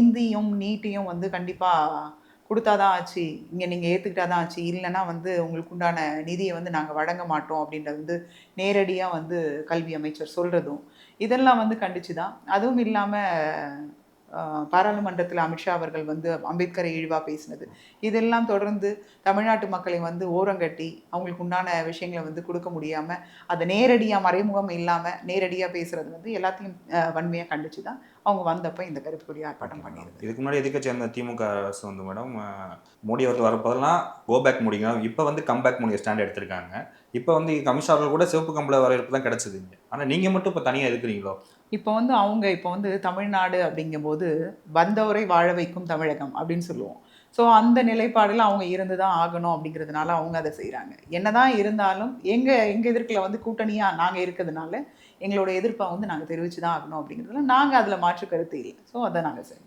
இந்தியும் நீட்டையும் வந்து கண்டிப்பாக கொடுத்தா தான் ஆச்சு, இங்கே நீங்கள் ஏற்றுக்கிட்டா தான் ஆச்சு, இல்லைன்னா வந்து உங்களுக்கு உண்டான நிதியை வந்து நாங்கள் வழங்க மாட்டோம் அப்படின்றது வந்து நேரடியாக வந்து கல்வி அமைச்சர் சொல்கிறதும் இதெல்லாம் வந்து கண்டிச்சு தான். அதுவும் இல்லாமல் பாராளுமன்றத்தில் அமித்ஷா அவர்கள் வந்து அம்பேத்கரை இழிவாக பேசினது இதெல்லாம் தொடர்ந்து தமிழ்நாட்டு மக்களை வந்து ஓரங்கட்டி அவங்களுக்கு உண்டான விஷயங்களை வந்து கொடுக்க முடியாமல் அதை நேரடியாக மறைமுகம் இல்லாமல் நேரடியாக பேசுகிறது வந்து எல்லாத்தையும் வன்மையாக கண்டிச்சு தான் அவங்க வந்தப்போ இந்த கருப்பு கொடி ஆர்ப்பாட்டம் பண்ணியிருந்தது. இதுக்கு முன்னாடி எதிர்க்கட்சி அந்த திமுக அரசு வந்து மேடம் மோடி அவர்கள் வரப்போதெல்லாம் கோ பேக் முடிங்க, இப்போ வந்து கம் பேக் முடிய ஸ்டாண்ட் எடுத்திருக்காங்க. இப்போ வந்து அமித்ஷா அவர்கள் கூட சிவப்பு கம்பள வரவேற்பு தான் கிடைச்சது. ஆனால் நீங்கள் மட்டும் இப்போ தனியாக இருக்கிறீங்களோ? இப்போ வந்து அவங்க இப்போ வந்து தமிழ்நாடு அப்படிங்கும்போது வந்தவரை வாழ வைக்கும் தமிழகம் அப்படின்னு சொல்லுவோம். ஸோ அந்த நிலைப்பாடில் அவங்க இருந்து தான் ஆகணும் அப்படிங்கிறதுனால அவங்க அதை செய்கிறாங்க. என்னதான் இருந்தாலும் எங்கள் எதிர்க்கில் வந்து கூட்டணியாக நாங்கள் இருக்கிறதுனால எங்களோட எதிர்ப்பை வந்து நாங்கள் தெரிவித்து தான் ஆகணும் அப்படிங்கிறதுல நாங்கள் அதில் மாற்று கருத்து இல்லை. ஸோ அதை நாங்கள் செய்வோம்.